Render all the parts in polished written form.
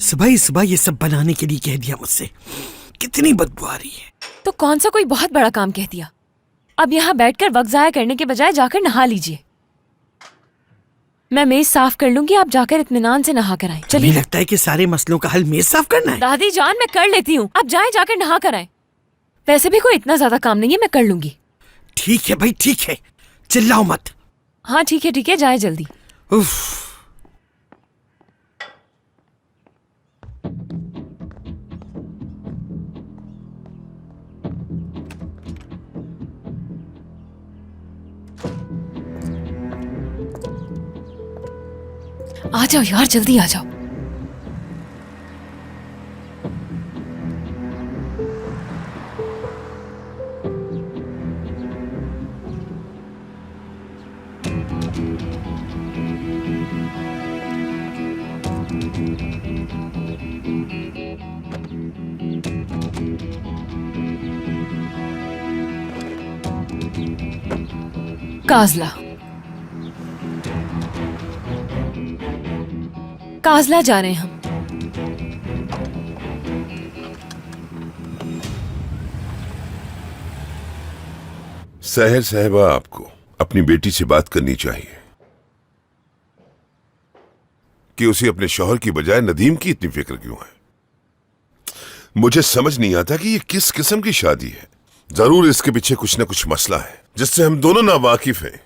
सुबह ही सुबह ये सब बनाने के लिए कह दिया मुझसे। कितनी बदबू आ रही है। तो कौन सा कोई बहुत बड़ा काम कह दिया? अब यहाँ बैठकर वक्त जाया करने के बजाय जाकर नहा लीजिए। मैं मेज साफ कर लूंगी, आप जाकर इत्मीनान से नहा कर आएं। चलिए। लगता है कि सारे मसलों का हल मेज साफ करना है। दादी जान, मैं कर लेती हूँ, आप जाएं जाकर नहा कर आएं। वैसे भी कोई इतना ज्यादा काम नहीं है, मैं कर लूंगी। ठीक है भाई, ठीक है, चिल्लाओ मत। हाँ ठीक है, जाए जल्दी। उफ। आ जाओ यार, जल्दी आ जाओ। काजला जा रहे हैं हम। सहर साहिबा, आपको अपनी बेटी से बात करनी चाहिए कि उसे अपने शौहर की बजाय नदीम की इतनी फिक्र क्यों है। मुझे समझ नहीं आता कि ये किस किस्म की शादी है। जरूर इसके पीछे कुछ ना कुछ मसला है जिससे हम दोनों ना वाकिफ हैं।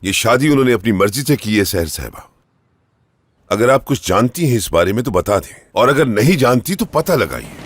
ये शादी उन्होंने अपनी मर्जी से की है। सहर साहिबा, अगर आप कुछ जानती हैं इस बारे में तो बता दें, और अगर नहीं जानती तो पता लगाइए।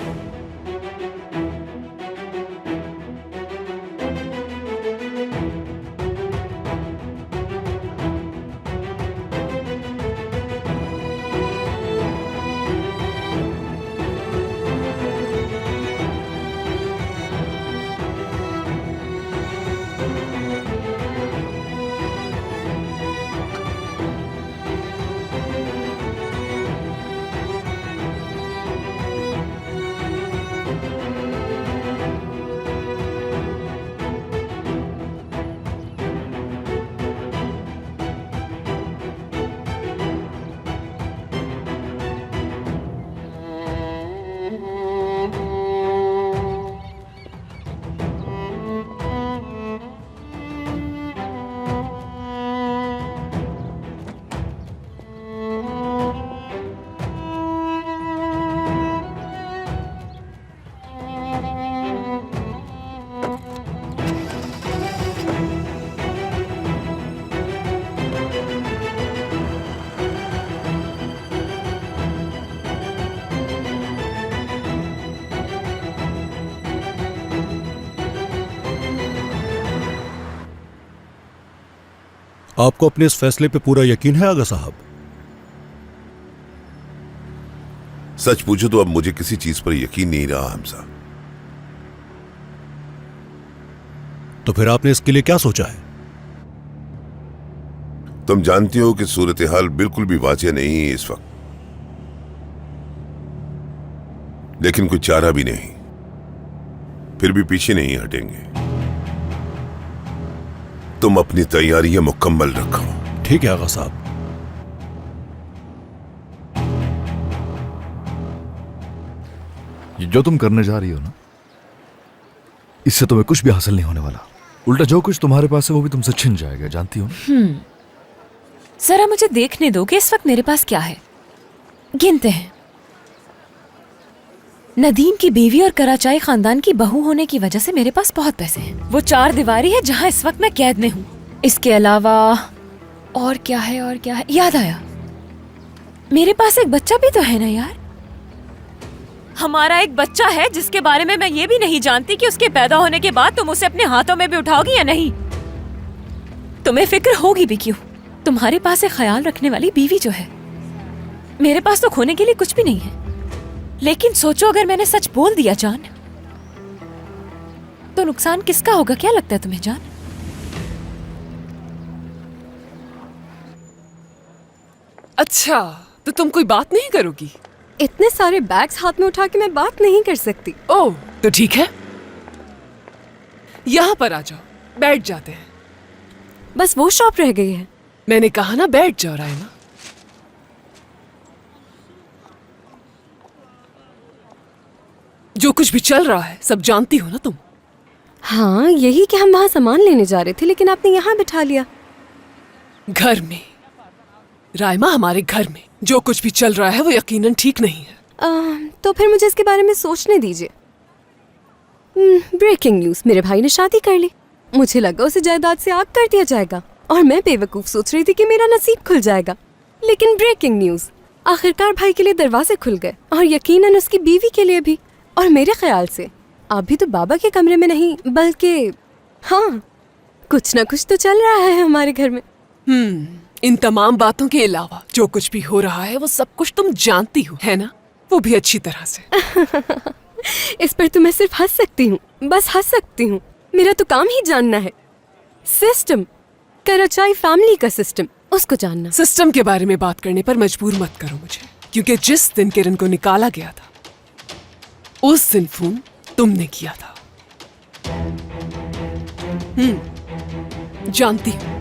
आपको अपने इस फैसले पे पूरा यकीन है आगा साहब? सच पूछो तो अब मुझे किसी चीज पर यकीन नहीं रहा हमजा। तो फिर आपने इसके लिए क्या सोचा है? तुम जानती हो कि सूरत हाल बिल्कुल भी वाजिया नहीं है इस वक्त, लेकिन कोई चारा भी नहीं। फिर भी पीछे नहीं हटेंगे। तुम अपनी तैयारियां मुकम्मल रखो। ठीक है आगा साहब। ये जो तुम करने जा रही हो ना, इससे तुम्हें कुछ भी हासिल नहीं होने वाला। उल्टा जो कुछ तुम्हारे पास है वो भी तुमसे छिन जाएगा, जानती हो ना? जरा मुझे देखने दो कि इस वक्त मेरे पास क्या है। गिनते हैं। नदीम की बीवी और कराचाई खानदान की बहू होने की वजह से मेरे पास बहुत पैसे हैं। वो 4 दीवारी है जहाँ इस वक्त मैं कैद में हूँ। इसके अलावा और क्या है, और क्या है, याद आया, मेरे पास एक बच्चा भी तो है ना यार। हमारा एक बच्चा है जिसके बारे में मैं ये भी नहीं जानती कि उसके पैदा होने के बाद तुम उसे अपने हाथों में भी उठाओगी या नहीं। तुम्हें फिक्र होगी भी क्यों? तुम्हारे पास एक ख्याल रखने वाली बीवी जो है। मेरे पास तो खोने के लिए कुछ भी नहीं है। लेकिन सोचो, अगर मैंने सच बोल दिया जान, तो नुकसान किसका होगा? क्या लगता है तुम्हें जान? अच्छा, तो तुम कोई बात नहीं करोगी? इतने सारे बैग्स हाथ में उठा के मैं बात नहीं कर सकती। ओह, तो ठीक है, यहाँ पर आ जाओ, बैठ जाते हैं। बस वो शॉप रह गई है। मैंने कहा ना बैठ जाओ रायमा। जो कुछ भी चल रहा है सब जानती हो ना तुम। हाँ, यही कि हम वहाँ सामान लेने जा रहे थे लेकिन आपने यहाँ बिठा लिया। घर में रायमा, हमारे घर में जो कुछ भी चल रहा है वो यकीनन ठीक नहीं है। तो फिर मुझे इसके बारे में सोचने दीजिए। ब्रेकिंग न्यूज़, मेरे भाई ने शादी कर ली। मुझे लगा उसे जायदाद से आग कर दिया जाएगा और मैं बेवकूफ सोच रही थी कि मेरा नसीब खुल जाएगा। लेकिन ब्रेकिंग न्यूज़, आखिरकार भाई के लिए दरवाजे खुल गए और यकीनन उसकी बीवी के लिए भी। और मेरे ख्याल से आप भी तो बाबा के कमरे में नहीं बल्कि हाँ, कुछ ना कुछ तो चल रहा है हमारे घर में। इन तमाम बातों के अलावा जो कुछ भी हो रहा है वो सब कुछ तुम जानती हो, है ना? वो भी अच्छी तरह से। इस पर तो मैं सिर्फ हंस सकती हूँ, बस हंस सकती हूँ। मेरा तो काम ही जानना है। सिस्टम, कराचाई फैमिली का सिस्टम, उसको जानना। सिस्टम के बारे में बात करने पर मजबूर मत करो मुझे, क्योंकि जिस दिन किरण को निकाला गया था उस दिन फोन तुमने किया था। जानती हूँ।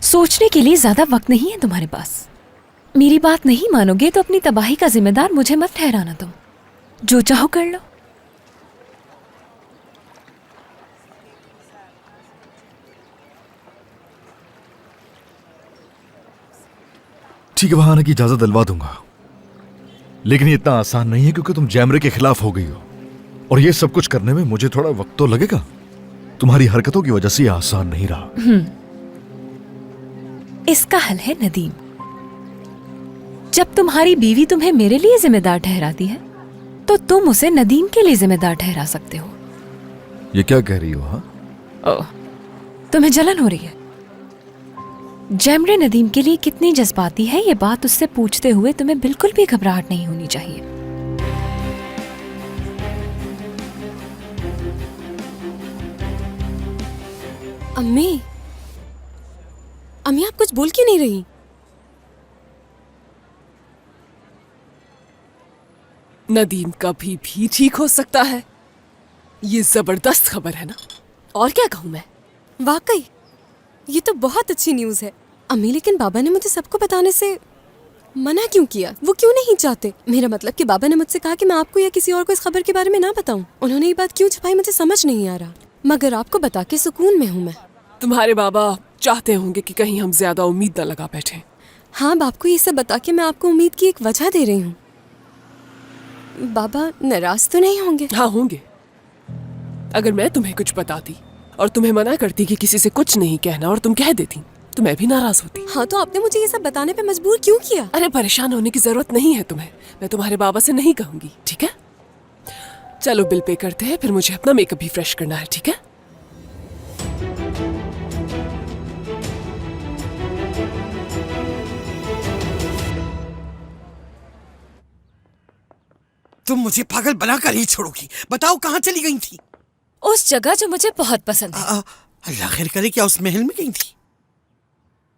सोचने के लिए ज्यादा वक्त नहीं है तुम्हारे पास। मेरी बात नहीं मानोगे तो अपनी तबाही का जिम्मेदार मुझे मत ठहराना। तुम जो चाहो कर लो। ठीक है, वहां आने की इजाजत दिलवा दूंगा, लेकिन ये इतना आसान नहीं है क्योंकि तुम जैमरे के खिलाफ हो गई हो और ये सब कुछ करने में मुझे थोड़ा वक्त तो लगेगा। तुम्हारी हरकतों की वजह से ये आसान नहीं रहा। इसका हल है नदीम। जब तुम्हारी बीवी तुम्हें मेरे लिए जिम्मेदार ठहराती है तो तुम उसे नदीम के लिए जिम्मेदार ठहरा सकते हो। ये क्या कह रही हो? हाँ, तुम्हें जलन हो रही है? जैमरे नदीम के लिए कितनी जज्बाती है ये बात उससे पूछते हुए तुम्हें बिल्कुल भी घबराहट नहीं होनी चाहिए। अम्मी, अम्मी आप कुछ बोल क्यों नहीं रही? नदीम कभी भी ठीक हो सकता है। ये जबरदस्त खबर है ना? और क्या कहूँ मैं? वाकई ये तो बहुत अच्छी न्यूज़ है अम्मी, लेकिन बाबा ने मुझे सबको बताने से मना क्यों किया? वो क्यों नहीं चाहते? मेरा मतलब कि बाबा ने मुझसे कहा कि मैं आपको या किसी और को इस खबर के बारे में ना बताऊं। उन्होंने ये बात क्यों छुपाई मुझे समझ नहीं आ रहा, मगर आपको बता के सुकून में हूँ मैं। तुम्हारे बाबा चाहते होंगे कि कहीं हम ज्यादा उम्मीद न लगा बैठे। हाँ, बाप को ये सब बता के मैं आपको उम्मीद की एक वजह दे रही हूँ। बाबा नाराज तो नहीं होंगे? हाँ होंगे। अगर मैं तुम्हें कुछ बताती और तुम्हें मना करती कि किसी से कुछ नहीं कहना और तुम कह देती तो मैं भी नाराज होती। हाँ, तो आपने मुझे ये सब बताने पे मजबूर क्यों किया? अरे परेशान होने की जरूरत नहीं है तुम्हें। मैं तुम्हारे बाबा से नहीं कहूंगी, ठीक है? चलो बिल पे करते हैं, फिर मुझे अपना मेकअप भी फ्रेश करना है, ठीक है? तुम मुझे पागल बनाकर ही छोड़ोगी। बताओ कहाँ चली गई थी? उस जगह जो मुझे बहुत पसंद है। अल्लाह खैर करे, क्या उस महल में गई थी?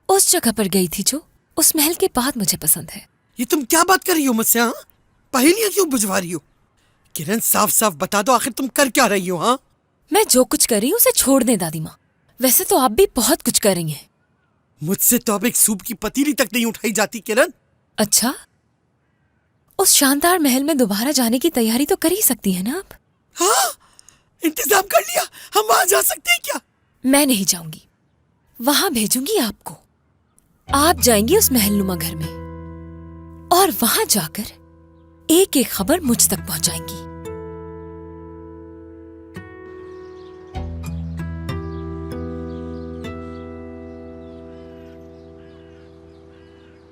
उस जगह पर गई थी जो उस महल के बाद मुझे पसंद है। ये तुम क्या बात कर रही हो मुझसे? हाँ, पहेलियां क्यों बुझवा रही हो? किरण, साफ साफ बता दो आखिर तुम कर क्या रही हो? हाँ, मैं जो कुछ कर रही हूँ उसे छोड़ दें दादी माँ। वैसे तो आप भी बहुत कुछ कर रही हैं। मुझसे तो अब एक सूप की पतीली तक नहीं उठाई जाती किरण। अच्छा, उस शानदार महल में दोबारा जाने की तैयारी तो कर ही सकती है ना आप? हाँ, इंतजाम कर लिया। हम वहां जा सकते हैं क्या? मैं नहीं जाऊंगी, वहां भेजूंगी आपको। आप जाएंगी उस महलनुमा घर में और वहां जाकर एक एक खबर मुझ तक पहुंचाएंगी।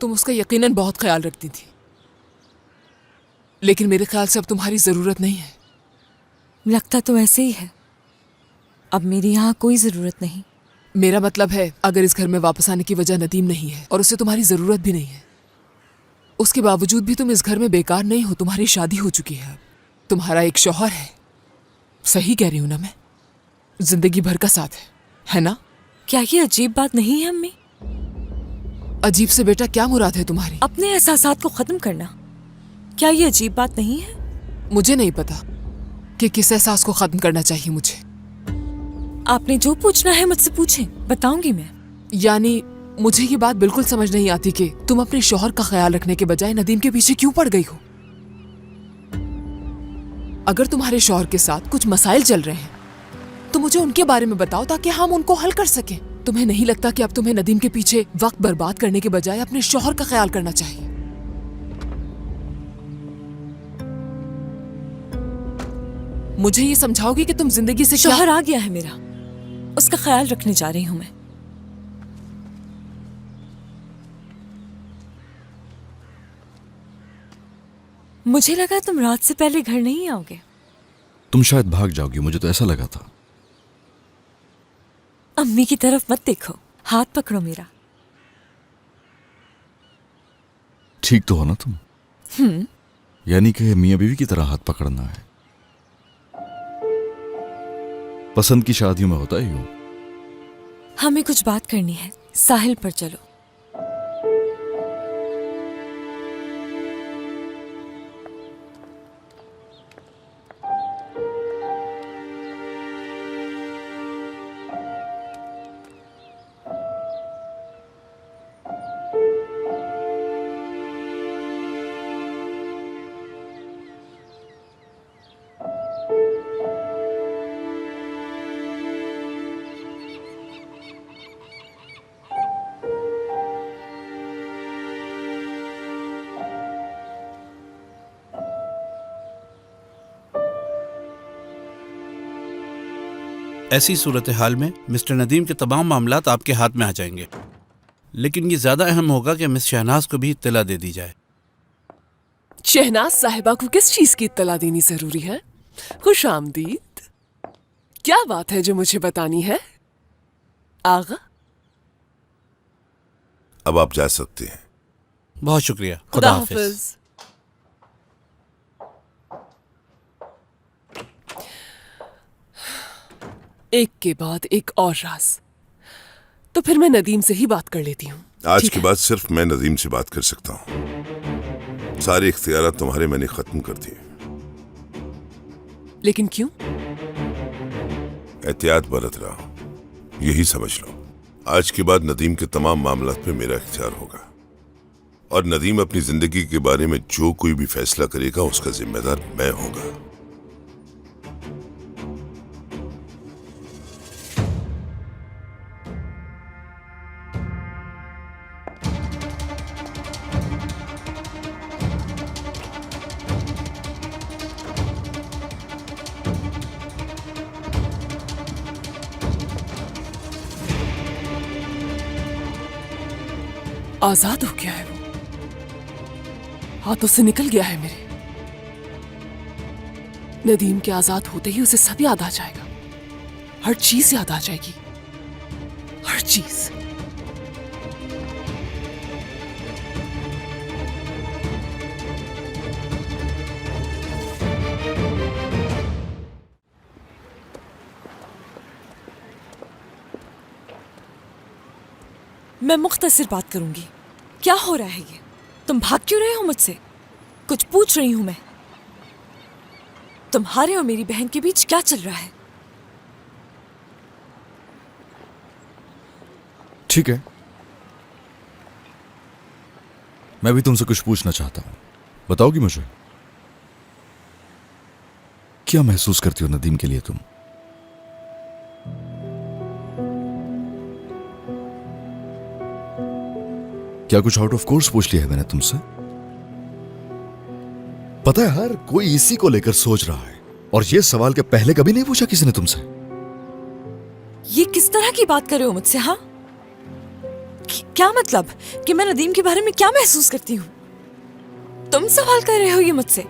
तुम उसका यकीनन बहुत ख्याल रखती थी, लेकिन मेरे ख्याल से अब तुम्हारी जरूरत नहीं है। लगता तो ऐसे ही है। अब मेरी यहाँ कोई जरूरत नहीं। मेरा मतलब है, अगर इस घर में वापस आने की वजह नदीम नहीं है और उसे तुम्हारी जरूरत भी नहीं है, उसके बावजूद भी तुम इस घर में बेकार नहीं हो। तुम्हारी शादी हो चुकी है, तुम्हारा एक शौहर है। सही कह रही हूं ना मैं? जिंदगी भर का साथ है ना? क्या ये अजीब बात नहीं है अम्मी? अजीब से बेटा क्या मुराद है तुम्हारी? अपने एहसासात को खत्म करना, क्या ये अजीब बात नहीं है? मुझे नहीं पता कि किस एहसास को खत्म करना चाहिए मुझे, आपने जो पूछना है मुझसे पूछें, बताऊंगी मैं। यानी मुझे ये बात बिल्कुल समझ नहीं आती कि तुम अपने शौहर का ख्याल रखने के बजाय नदीम के पीछे क्यों पड़ गई हो। अगर तुम्हारे शौहर के साथ कुछ मसाइल चल रहे हैं तो मुझे उनके बारे में बताओ ताकि हम उनको हल कर सकें। तुम्हें नहीं लगता कि अब तुम्हें नदीम के पीछे वक्त बर्बाद करने के बजाय अपने शौहर का ख्याल करना चाहिए? मुझे ये समझाओगी कि तुम जिंदगी से क्या... शौहर आ गया है मेरा, उसका ख्याल रखने जा रही हूं मैं। मुझे लगा तुम रात से पहले घर नहीं आओगे। तुम शायद भाग जाओगी, मुझे तो ऐसा लगा था। अम्मी की तरफ मत देखो, हाथ पकड़ो मेरा। ठीक तो हो ना तुम? यानी कि मियां बीवी की तरह हाथ पकड़ना है। पसंद की शादियों में होता ही हूं। हमें कुछ बात करनी है, साहिल पर चलो। ऐसी सूरत हाल में मिस्टर नदीम के तमाम मामलात आपके हाथ में आ जाएंगे, लेकिन ये ज्यादा अहम होगा कि मिस शहनाज को भी इत्तला दे दी जाए। शहनाज साहिबा को किस चीज की इत्तला देनी जरूरी है? खुश आमदीद। क्या बात है जो मुझे बतानी है आगा? अब आप जा सकते हैं। बहुत शुक्रिया, खुदा हाफिज। एक के बाद एक और राज। तो फिर मैं नदीम से ही बात कर लेती हूँ। आज के बाद सिर्फ मैं नदीम से बात कर सकता हूँ। सारे इख्तियारात तुम्हारे मैंने खत्म कर दिए। लेकिन क्यों? एहतियात बरत रहा हूं, यही समझ लो। आज के बाद नदीम के तमाम मामलात पे मेरा इख्तियार होगा, और नदीम अपनी जिंदगी के बारे में जो कोई भी फैसला करेगा उसका जिम्मेदार मैं होगा। आजाद हो गया है वो, हाथों से निकल गया है मेरे। नदीम के आजाद होते ही उसे सब याद आ जाएगा, हर चीज याद आ जाएगी, हर चीज। मैं मुख्तसर बात करूंगी। क्या हो रहा है ये? तुम भाग क्यों रहे हो मुझसे? कुछ पूछ रही हूं मैं। तुम्हारे और मेरी बहन के बीच क्या चल रहा है? ठीक है, मैं भी तुमसे कुछ पूछना चाहता हूं। बताओगी मुझे क्या महसूस करती हो नदीम के लिए तुम? क्या कुछ आउट ऑफ कोर्स पूछ लिया है मैंने तुमसे? पता है हर कोई इसी को लेकर सोच रहा है, और यह सवाल क्या पहले कभी नहीं पूछा किसी ने तुमसे? ये किस तरह की बात कर रहे हो मुझसे? हाँ, क्या मतलब कि मैं नदीम के बारे में क्या महसूस करती हूँ? तुम सवाल कर रहे हो ये मुझसे?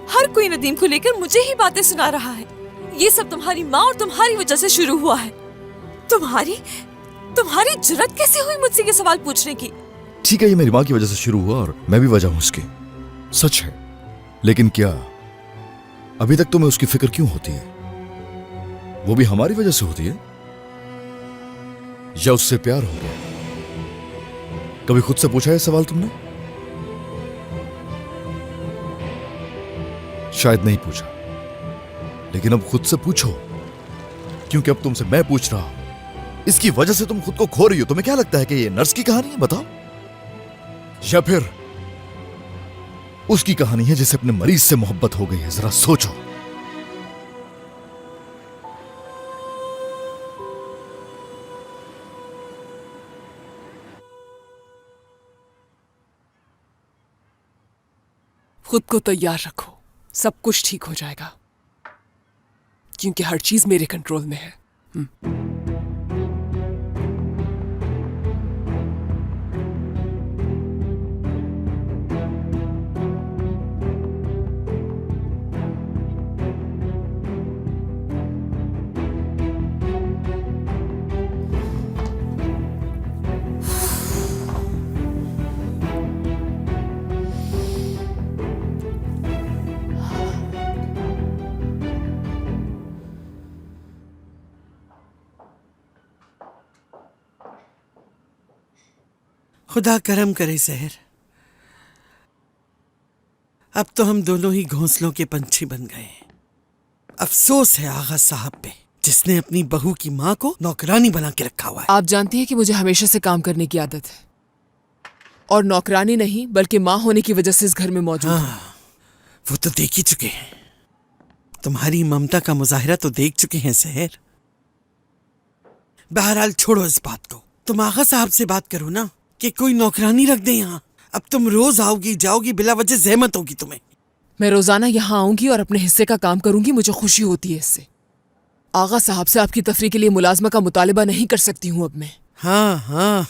हर कोई नदीम को लेकर मुझे ही बातें सुना रहा है। ये सब तुम्हारी माँ और तुम्हारी वजह से शुरू हुआ है। तुम्हारी जुर्रत कैसे हुई मुझसे ये सवाल पूछने की? ठीक है, ये मेरी माँ की वजह से शुरू हुआ और मैं भी वजह हूं उसकी, सच है। लेकिन क्या अभी तक तुम्हें उसकी फिक्र क्यों होती है? वो भी हमारी वजह से होती है या उससे प्यार हो गया? कभी खुद से पूछा है सवाल तुमने? शायद नहीं पूछा, लेकिन अब खुद से पूछो, क्योंकि अब तुमसे मैं पूछ रहा हूं, इसकी वजह से तुम खुद को खो रही हो। तुम्हें क्या लगता है कि ये नर्स की कहानी है? बताओ। या फिर उसकी कहानी है जिसे अपने मरीज से मोहब्बत हो गई है? जरा सोचो। खुद को तैयार रखो, सब कुछ ठीक हो जाएगा, क्योंकि हर चीज मेरे कंट्रोल में है। खुदा करम करे सहर, अब तो हम दोनों ही घोंसलों के पंछी बन गए। अफसोस है आगा साहब पे, जिसने अपनी बहू की माँ को नौकरानी बना के रखा हुआ है। आप जानती हैं कि मुझे हमेशा से काम करने की आदत है, और नौकरानी नहीं बल्कि माँ होने की वजह से इस घर में मौजूद हूं। वो तो देख ही चुके हैं, तुम्हारी ममता का मुजाहिरा तो देख चुके हैं सहर। बहरहाल छोड़ो इस बात को, तुम आगा साहब से बात करो ना कि कोई नौकरानी रख दे यहाँ। अब तुम रोज आओगी जाओगी, बिला वजह जहमत होगी तुम्हें। मैं रोजाना यहाँ आऊंगी और अपने हिस्से का काम करूंगी, मुझे खुशी होती है इससे। आगा साहब से आपकी तफरी के लिए मुलाजमा का मुतालिबा नहीं कर सकती हूँ अब मैं। हाँ हाँ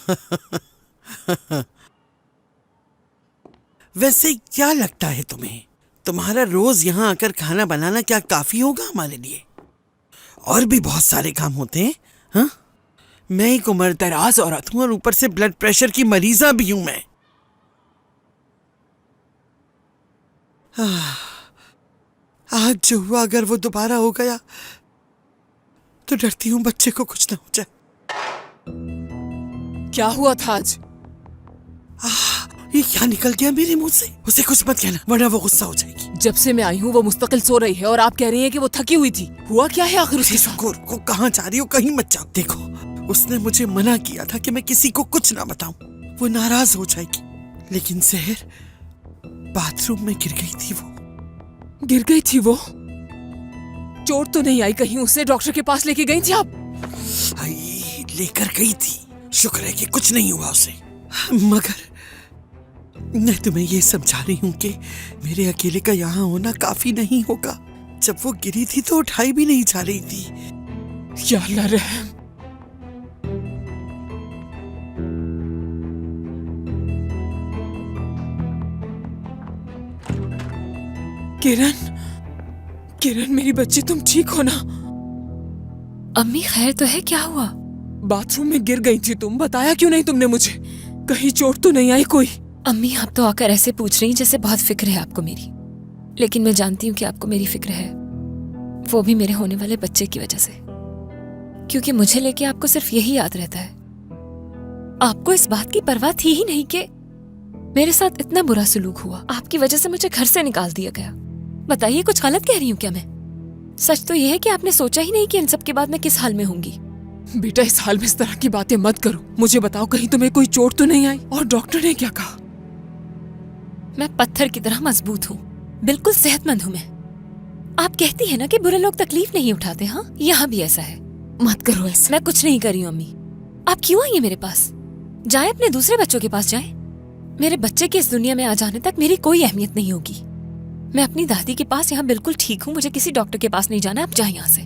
वैसे क्या लगता है तुम्हें, तुम्हारा रोज यहाँ आकर खाना बनाना क्या काफी होगा हमारे लिए? और भी बहुत सारे काम होते हैं। हाँ, मैं एक उम्र दराज औरत हूं और ऊपर से ब्लड प्रेशर की मरीजा भी हूं मैं। आज जो हुआ अगर वो दोबारा हो गया तो डरती हूं बच्चे को कुछ ना हो जाए। क्या हुआ था आज? ये क्या निकल गया मेरे मुंह से? उसे कुछ मत कहना वरना वो गुस्सा हो जाएगी। जब से मैं आई हूँ वो मुस्तकिल सो रही है और आप कह रही हैं कि वो थकी हुई थी। हुआ क्या है आखिर उसके साथ? शुक्र को कहाँ जा रही हो, कहीं मत जाओ। देखो, उसने मुझे मना किया था कि मैं किसी को कुछ ना बताऊं, वो नाराज हो जाएगी। लेकिन सहर बाथरूम में गिर गई थी। वो गिर गई थी? वो चोट तो नहीं आई कहीं? उसे डॉक्टर के पास लेके गई थी आप? लेकर गई थी, शुक्र है कि कुछ नहीं हुआ उसे। मगर मैं तुम्हें ये समझा रही हूँ कि मेरे अकेले का यहाँ होना काफी नहीं होगा। जब वो गिरी थी तो उठाई भी नहीं जा रही थी। या अल्लाह रहम। किरण, किरण मेरी बच्ची, तुम ठीक हो ना? अम्मी खैर तो है? क्या हुआ? बाथरूम में गिर गई थी तुम, बताया क्यों नहीं तुमने मुझे? कहीं चोट तो नहीं आई कोई? अम्मी आप तो आकर ऐसे पूछ रही हैं जैसे बहुत फिक्र है आपको मेरी, लेकिन मैं जानती हूँ कि आपको मेरी फिक्र है, वो भी मेरे होने वाले बच्चे की वजह से, क्योंकि मुझे लेके आपको सिर्फ यही याद रहता है। आपको इस बात की परवाह थी ही नहीं कि मेरे साथ इतना बुरा सलूक हुआ, आपकी वजह से मुझे घर से निकाल दिया गया। बताइए कुछ गलत कह रही हूँ क्या मैं? सच तो यह है कि आपने सोचा ही नहीं कि इन सब के बाद मैं किस हाल में होंगी। बेटा इस हाल में इस तरह की बातें मत करो। मुझे बताओ कहीं तुम्हें कोई चोट तो नहीं आई? और डॉक्टर ने क्या कहा? मैं पत्थर की तरह मजबूत हूँ, बिल्कुल सेहतमंद हूँ मैं। आप कहती है ना कि बुरे लोग तकलीफ नहीं उठाते। हाँ, यहाँ भी ऐसा है। मत करो ऐसा। मैं कुछ नहीं कर रही हूँ अम्मी। आप क्यों आई है मेरे पास? जाए अपने दूसरे बच्चों के पास जाए। मेरे बच्चे के इस दुनिया में आ जाने तक मेरी कोई अहमियत नहीं होगी। मैं अपनी दादी के पास यहाँ बिल्कुल ठीक हूँ, मुझे किसी डॉक्टर के पास नहीं जाना। आप जाए यहाँ से।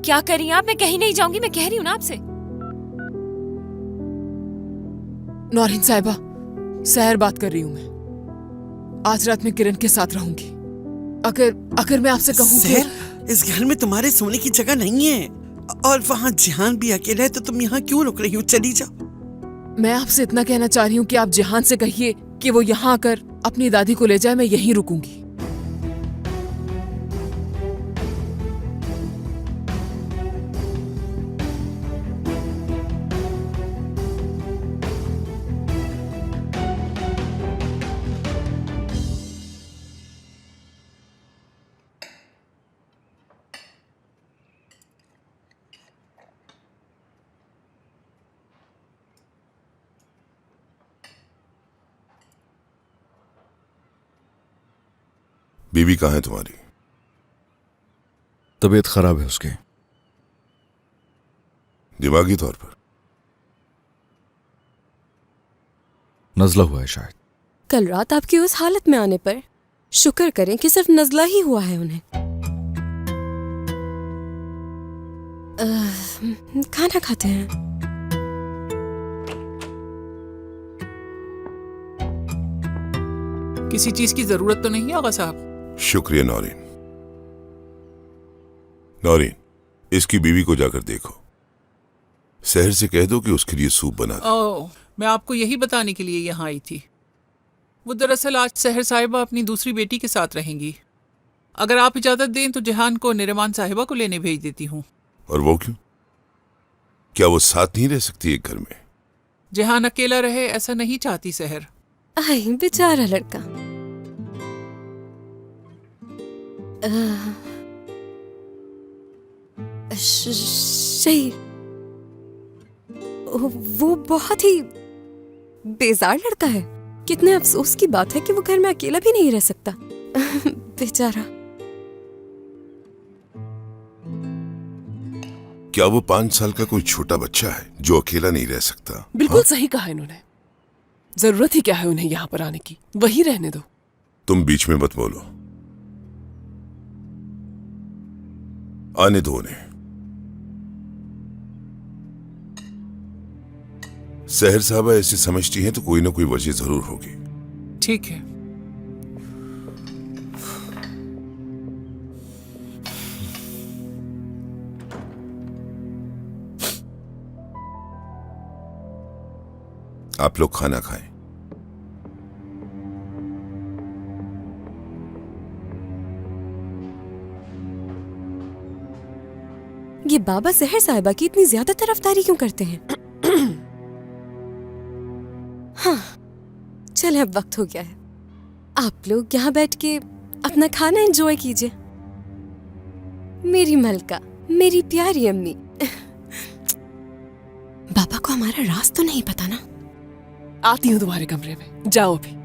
क्या कर रही हैं आप? मैं कहीं नहीं जाऊंगी, मैं कह रही हूँ ना आपसे। नौरीन साहिबा, सहर बात कर रही हूँ मैं। आज रात में किरण के साथ रहूंगी। अगर मैं आपसे कहूँ कि इस घर में तुम्हारे सोने की जगह नहीं है और वहाँ जिहान भी अकेला है, तो तुम यहाँ क्यों रुक रही हो? चली जाओ। मैं आपसे इतना कहना चाह रही हूँ कि आप जिहान से कहिए कि वो यहाँ आकर अपनी दादी को ले जाए, मैं यहीं रुकूंगी। बीवी कहाँ है तुम्हारी? तबीयत खराब है उसकी। दिमागी तौर पर? नजला हुआ है शायद। कल रात आपकी उस हालत में आने पर शुक्र करें कि सिर्फ नजला ही हुआ है उन्हें। खाना खाते हैं। किसी चीज की जरूरत तो नहीं है आगा साहब? शुक्रिया नौरीन। नौरीन, इसकी बीवी को जाकर देखो। शहर से कह दो कि उसके लिए सूप बना दे। ओह, मैं आपको यही बताने के लिए यहाँ आई थी। वो दरअसल आज सहर साहिबा अपनी दूसरी बेटी के साथ रहेंगी। अगर आप इजाजत दें तो जहान को निरमान साहिबा को लेने भेज देती हूँ। और वो क्यों? क्या वो साथ नहीं रह सकती एक घर में? जहान अकेला रहे ऐसा नहीं चाहती सहर। आई बेचारा लड़का। शहीर, वो बहुत ही बेजार लड़का है। कितने अफसोस की बात है कि वो घर में अकेला भी नहीं रह सकता। बेचारा। क्या वो 5 साल का कोई छोटा बच्चा है जो अकेला नहीं रह सकता? बिल्कुल सही कहा इन्होंने। जरूरत ही क्या है उन्हें यहाँ पर आने की? वही रहने दो। तुम बीच में मत बोलो। आने दो उन्हें। सहर साहबा ऐसे समझती हैं तो कोई ना कोई वजह जरूर होगी। ठीक है। आप लोग खाना खाएं। ये बाबा सहर साहिबा की इतनी ज्यादा तरफदारी क्यों करते हैं? हाँ, चले अब वक्त हो गया है। आप लोग यहाँ बैठ के अपना खाना एंजॉय कीजिए। मेरी मलका, मेरी प्यारी अम्मी। बाबा को हमारा राज तो नहीं पता ना? आती हूँ तुम्हारे कमरे में, जाओ भी।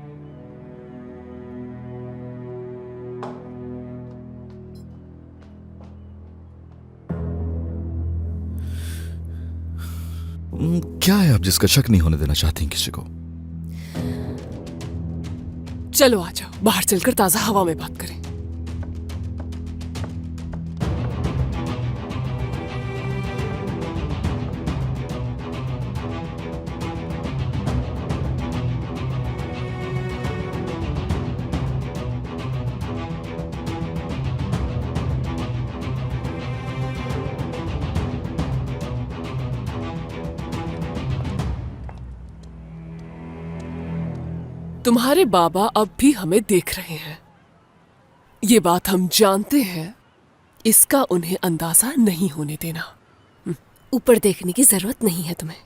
क्या है आप जिसका शक नहीं होने देना चाहती हैं किसी को? चलो आ जाओ, बाहर चलकर ताजा हवा में बात करें। तुम्हारे बाबा अब भी हमें देख रहे हैं, ये बात हम जानते हैं। इसका उन्हें अंदाजा नहीं होने देना। ऊपर देखने की जरूरत नहीं है तुम्हें।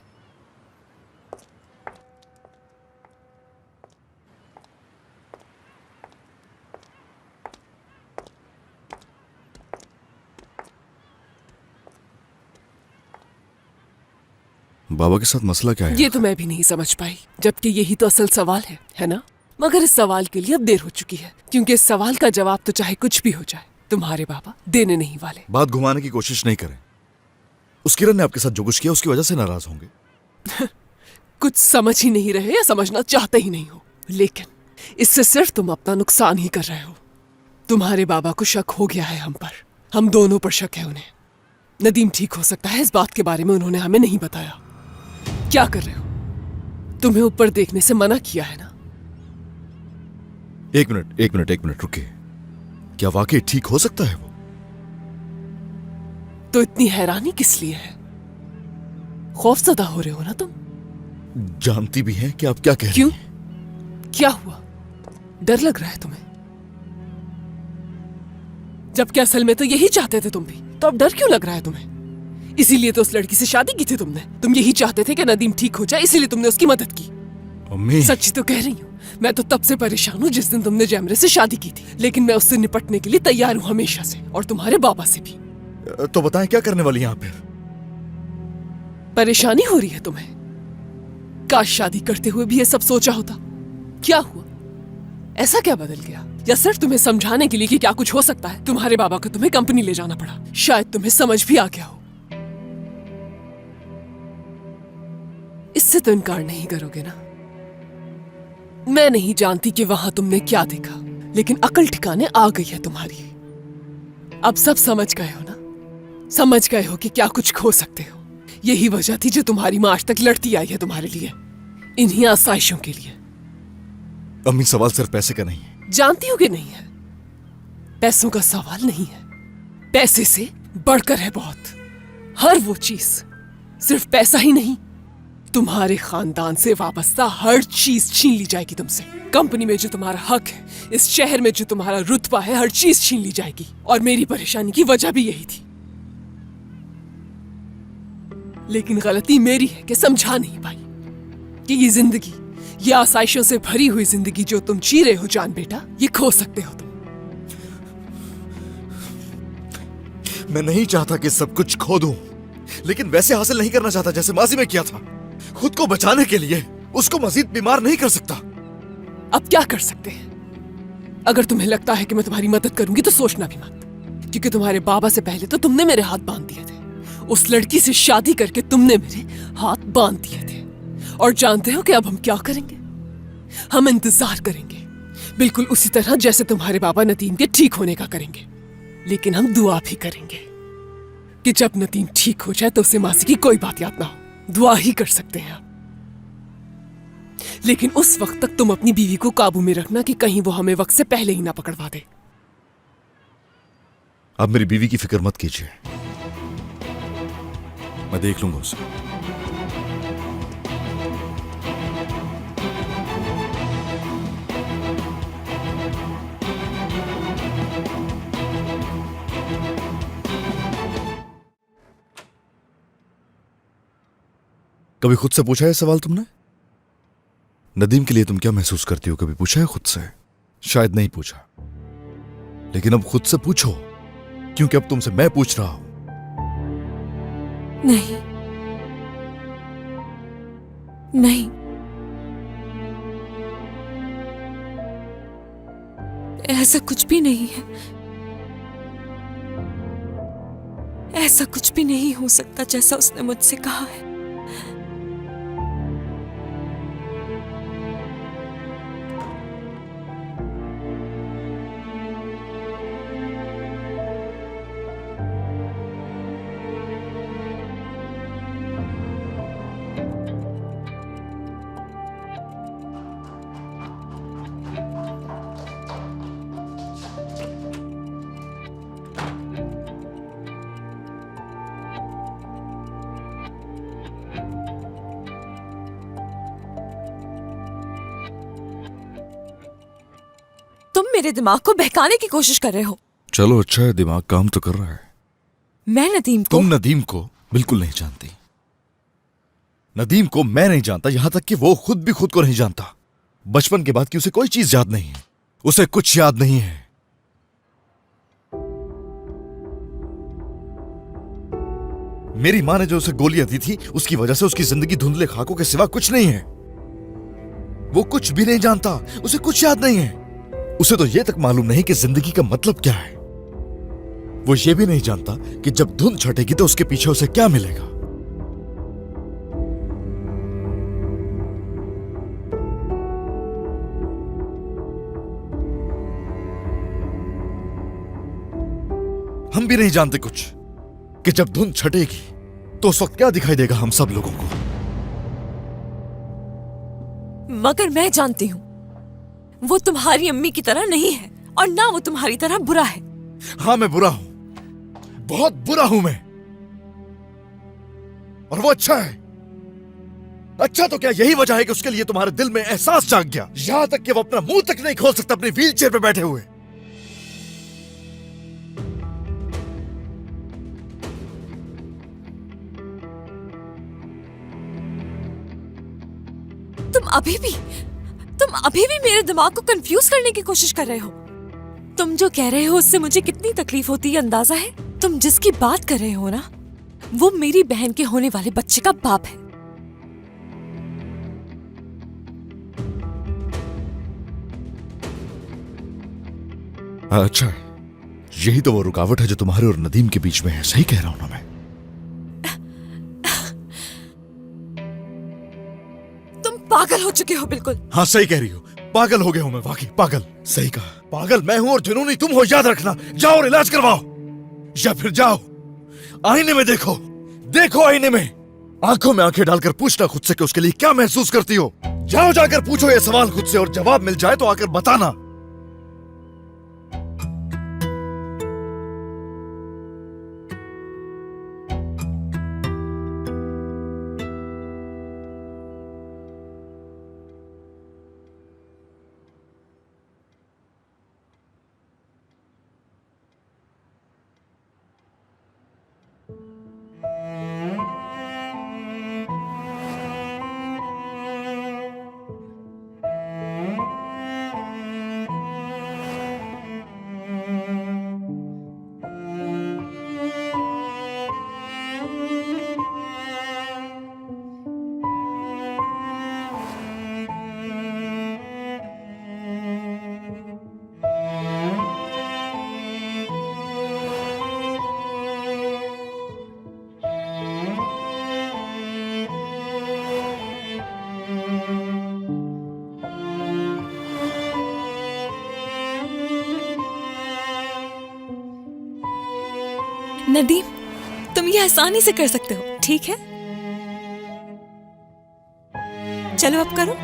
बाबा के साथ मसला क्या है? ये तो मैं भी नहीं समझ पाई, जबकि यही तो असल सवाल है ना? मगर इस सवाल के लिए अब देर हो चुकी है, क्योंकि इस सवाल का जवाब तो चाहे कुछ भी हो जाए, तुम्हारे बाबा देने नहीं वाले। बात घुमाने की कोशिश नहीं करें। उस किरण ने आपके साथ जो कुछ किया उसकी वजह से नाराज होंगे। कुछ समझ ही नहीं रहे या समझना चाहते ही नहीं हो, लेकिन इससे सिर्फ तुम अपना नुकसान ही कर रहे हो। तुम्हारे बाबा को शक हो गया है हम पर, हम दोनों पर शक है उन्हें। नदीम ठीक हो सकता है, इस बात के बारे में उन्होंने हमें नहीं बताया। क्या कर रहे हो? तुम्हें ऊपर देखने से मना किया है ना? एक मिनट रुकिए। क्या वाकई ठीक हो सकता है वो? तो इतनी हैरानी किस लिए है? खौफजदा हो रहे हो ना तुम? जानती भी हैं कि आप क्या कह रही क्यों? हैं? क्या हुआ? डर लग रहा है तुम्हें? जबकि असल में तो यही चाहते थे तुम भी, तो अब डर क्यों लग रहा है तुम्हें? इसीलिए तो उस लड़की से शादी की थी तुमने। तुम यही चाहते थे कि नदीम ठीक हो जाए, इसीलिए तुमने उसकी मदद की। अम्मी, सच्ची तो कह रही हूँ, मैं तो तब से परेशान हूँ जिस दिन तुमने जैमरे से शादी की थी, लेकिन मैं उससे निपटने के लिए तैयार हूँ हमेशा से, और तुम्हारे बाबा से भी। तो बताएं क्या करने वाली हैं आप फिर? परेशानी हो रही है तुम्हें? काश शादी करते हुए भी ये सब सोचा होता। क्या हुआ? ऐसा क्या बदल गया? या सिर्फ तुम्हें समझाने के लिए कि क्या कुछ हो सकता है? तुम्हारे बाबा को तुम्हें कंपनी ले जाना पड़ा, शायद तुम्हें समझ भी आ गया हो। इससे तो इनकार नहीं करोगे ना? मैं नहीं जानती कि वहां तुमने क्या देखा, लेकिन अकल ठिकाने आ गई है तुम्हारी। अब सब समझ गए हो ना? समझ गए हो कि क्या कुछ खो सकते हो। यही वजह थी जो तुम्हारी माँ आज तक लड़ती आई है तुम्हारे लिए, इन्हीं आसाइशों के लिए। अम्मी, सवाल सिर्फ पैसे का नहीं है। जानती हो कि नहीं है? पैसों का सवाल नहीं है, पैसे से बढ़कर है बहुत। हर वो चीज, सिर्फ पैसा ही नहीं, तुम्हारे खानदान से वाबस्ता हर चीज छीन ली जाएगी तुमसे। कंपनी में जो तुम्हारा हक है, इस शहर में जो तुम्हारा रुतबा है, हर चीज छीन ली जाएगी। और मेरी परेशानी की वजह भी यही थी, लेकिन गलती मेरी है कि समझा नहीं पाई कि ये जिंदगी, ये आसाइशों से भरी हुई जिंदगी जो तुम जी रहे हो जान बेटा, ये खो सकते हो तुम। मैं नहीं चाहता कि सब कुछ खो दूं, लेकिन वैसे हासिल नहीं करना चाहता जैसे माजी में किया था। खुद को बचाने के लिए उसको मजीद बीमार नहीं कर सकता। अब क्या कर सकते हैं? अगर तुम्हें लगता है कि मैं तुम्हारी मदद करूंगी तो सोचना भी मत, क्योंकि तुम्हारे बाबा से पहले तो तुमने मेरे हाथ बांध दिए थे। उस लड़की से शादी करके तुमने मेरे हाथ बांध दिए थे। और जानते हो कि अब हम क्या करेंगे? हम इंतजार करेंगे, बिल्कुल उसी तरह जैसे तुम्हारे बाबा नदीम के ठीक होने का करेंगे। लेकिन हम दुआ भी करेंगे कि जब नदीम ठीक हो जाए तो उसे मासी की कोई बात याद ना हो। दुआ ही कर सकते हैं आप। लेकिन उस वक्त तक तुम अपनी बीवी को काबू में रखना कि कहीं वो हमें वक्त से पहले ही ना पकड़वा दे। आप मेरी बीवी की फिक्र मत कीजिए, मैं देख लूंगा उसे। कभी खुद से पूछा है सवाल तुमने? नदीम के लिए तुम क्या महसूस करती हो, कभी पूछा है खुद से? शायद नहीं पूछा, लेकिन अब खुद से पूछो, क्योंकि अब तुमसे मैं पूछ रहा हूं। नहीं नहीं, ऐसा कुछ भी नहीं है। ऐसा कुछ भी नहीं हो सकता जैसा उसने मुझसे कहा है। तुम मेरे दिमाग को बहकाने की कोशिश कर रहे हो। चलो अच्छा है, दिमाग काम तो कर रहा है। मैं नदीम को, तुम नदीम को बिल्कुल नहीं जानती। नदीम को मैं नहीं जानता, यहां तक कि वो खुद भी खुद को नहीं जानता। बचपन के बाद की उसे कोई चीज याद नहीं है, उसे कुछ याद नहीं है। मेरी माँ ने जो उसे गोलियां दी थी, उसकी वजह से उसकी जिंदगी धुंधले खाकों के सिवा कुछ नहीं है। वो कुछ भी नहीं जानता, उसे कुछ याद नहीं है। उसे तो यह तक मालूम नहीं कि जिंदगी का मतलब क्या है। वो ये भी नहीं जानता कि जब धुंध छटेगी तो उसके पीछे उसे क्या मिलेगा। हम भी नहीं जानते कुछ कि जब धुंध छटेगी तो उस वक्त क्या दिखाई देगा हम सब लोगों को। मगर मैं जानती हूं वो तुम्हारी अम्मी की तरह नहीं है, और ना वो तुम्हारी तरह बुरा है। हाँ, मैं बुरा हूं, बहुत बुरा हूं मैं, और वो अच्छा है। अच्छा तो क्या यही वजह है कि उसके लिए तुम्हारे दिल में एहसास जाग गया, यहां तक कि वो अपना मुंह तक नहीं खोल सकता अपनी व्हीलचेयर पे बैठे हुए। तुम अभी भी मेरे दिमाग को कंफ्यूज करने की कोशिश कर रहे हो। तुम जो कह रहे हो उससे मुझे कितनी तकलीफ होती है अंदाजा है? तुम जिसकी बात कर रहे हो ना, वो मेरी बहन के होने वाले बच्चे का बाप है। अच्छा, यही तो वो रुकावट है जो तुम्हारे और नदीम के बीच में है। सही कह रहा हूं ना मैं? तुम पागल हो चुके हो बिल्कुल। हाँ, सही कह रही हो। पागल हो गया हूं मैं, वाकई पागल। सही कहा, पागल मैं हूं और जुनूनी तुम हो। याद रखना। जाओ और इलाज करवाओ, या फिर जाओ आईने में देखो। देखो आईने में, आंखों में आंखें डालकर पूछना खुद से कि उसके लिए क्या महसूस करती हो। जाओ, जाकर पूछो ये सवाल खुद से, और जवाब मिल जाए तो आकर बताना। नदीम, तुम ये आसानी से कर सकते हो, ठीक है? चलो अब करो।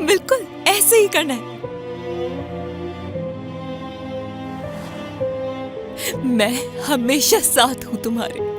बिल्कुल ऐसे ही करना है। मैं हमेशा साथ हूं तुम्हारे।